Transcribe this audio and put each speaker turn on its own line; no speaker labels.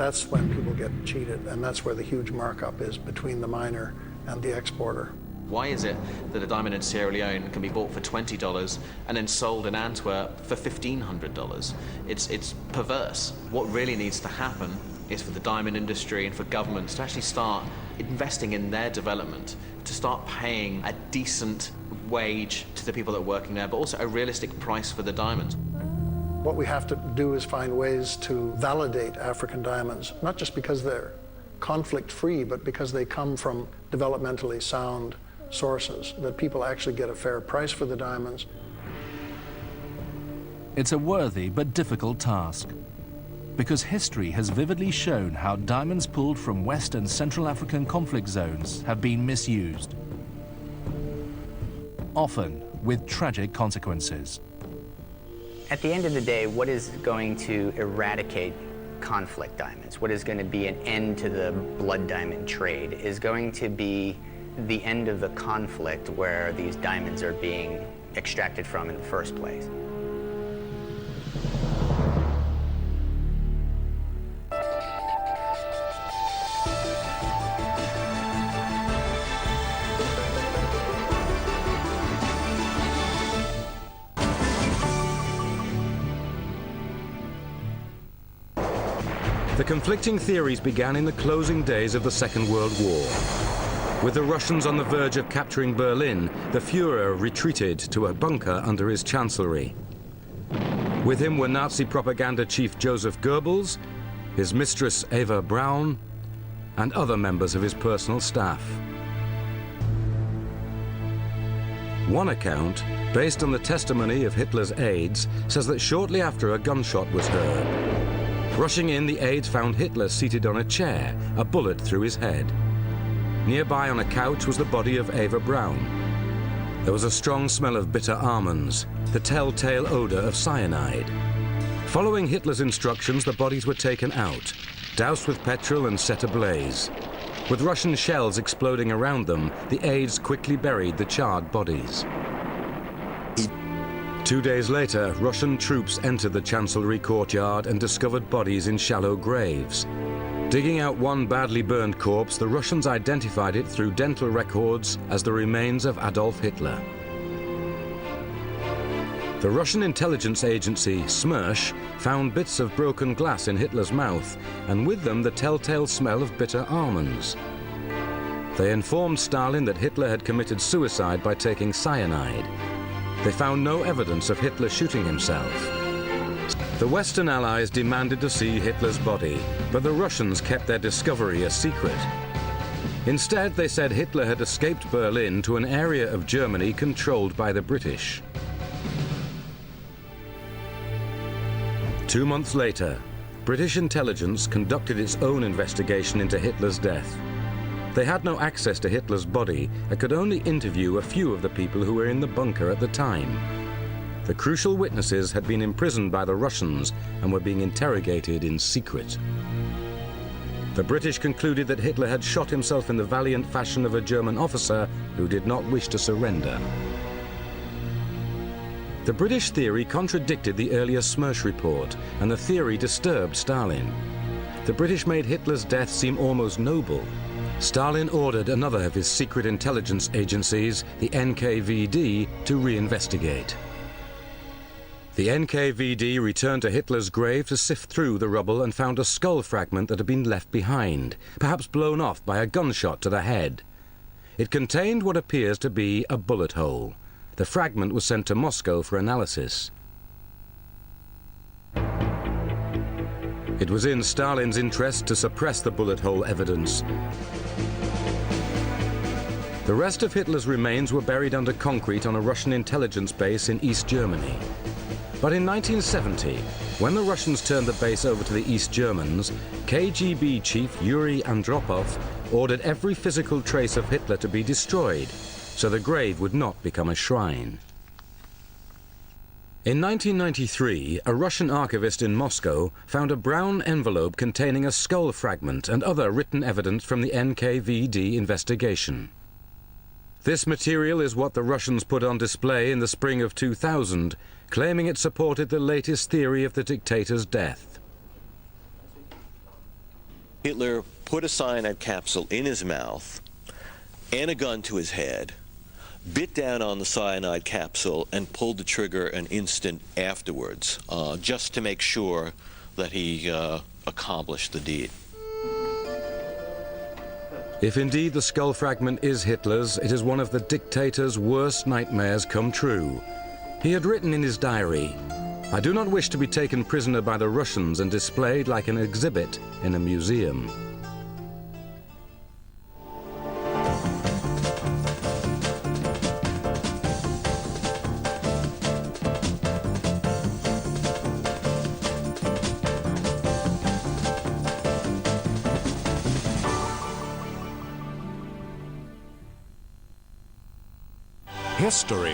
That's when people get cheated, and that's where the huge markup is between the miner and the exporter.
Why is it that a diamond in Sierra Leone can be bought for $20 and then sold in Antwerp for $1,500? It's perverse. What really needs to happen is for the diamond industry and for governments to actually start investing in their development, to start paying a decent wage to the people that are working there, but also a realistic price for the diamonds.
What we have to do is find ways to validate African diamonds, not just because they're conflict-free, but because they come from developmentally sound sources, that people actually get a fair price for the diamonds.
It's a worthy but difficult task, because history has vividly shown how diamonds pulled from West and Central African conflict zones have been misused, often with tragic consequences.
At the end of the day, what is going to eradicate conflict diamonds, what is going to be an end to the blood diamond trade, is going to be the end of the conflict where these diamonds are being extracted from in the first place.
The conflicting theories began in the closing days of the Second World War. With the Russians on the verge of capturing Berlin, the Führer retreated to a bunker under his chancellery. With him were Nazi propaganda chief Joseph Goebbels, his mistress Eva Braun, and other members of his personal staff. One account, based on the testimony of Hitler's aides, says that shortly after a gunshot was heard. Rushing in, the aides found Hitler seated on a chair, a bullet through his head. Nearby on a couch was the body of Eva Braun. There was a strong smell of bitter almonds, the telltale odor of cyanide. Following Hitler's instructions, the bodies were taken out, doused with petrol and set ablaze. With Russian shells exploding around them, the aides quickly buried the charred bodies. 2 days later, Russian troops entered the Chancellery courtyard and discovered bodies in shallow graves. Digging out one badly burned corpse, the Russians identified it through dental records as the remains of Adolf Hitler. The Russian intelligence agency, Smersh, found bits of broken glass in Hitler's mouth, and with them the telltale smell of bitter almonds. They informed Stalin that Hitler had committed suicide by taking cyanide. They found no evidence of Hitler shooting himself. The Western Allies demanded to see Hitler's body, but the Russians kept their discovery a secret. Instead, they said Hitler had escaped Berlin to an area of Germany controlled by the British. 2 months later, British intelligence conducted its own investigation into Hitler's death. They had no access to Hitler's body and could only interview a few of the people who were in the bunker at the time. The crucial witnesses had been imprisoned by the Russians and were being interrogated in secret. The British concluded that Hitler had shot himself in the valiant fashion of a German officer who did not wish to surrender. The British theory contradicted the earlier Smersh report, and the theory disturbed Stalin. The British made Hitler's death seem almost noble. Stalin ordered another of his secret intelligence agencies, the NKVD, to reinvestigate. The NKVD returned to Hitler's grave to sift through the rubble and found a skull fragment that had been left behind, perhaps blown off by a gunshot to the head. It contained what appears to be a bullet hole. The fragment was sent to Moscow for analysis. It was in Stalin's interest to suppress the bullet hole evidence. The rest of Hitler's remains were buried under concrete on a Russian intelligence base in East Germany. But in 1970, when the Russians turned the base over to the East Germans, KGB chief Yuri Andropov ordered every physical trace of Hitler to be destroyed, so the grave would not become a shrine. In 1993, a Russian archivist in Moscow found a brown envelope containing a skull fragment and other written evidence from the NKVD investigation. This material is what the Russians put on display in the spring of 2000, claiming it supported the latest theory of the dictator's death.
Hitler put a cyanide capsule in his mouth and a gun to his head, bit down on the cyanide capsule, and pulled the trigger an instant afterwards, just to make sure that he accomplished the deed.
If indeed the skull fragment is Hitler's, it is one of the dictator's worst nightmares come true. He had written in his diary, "I do not wish to be taken prisoner by the Russians and displayed like an exhibit in a museum."
History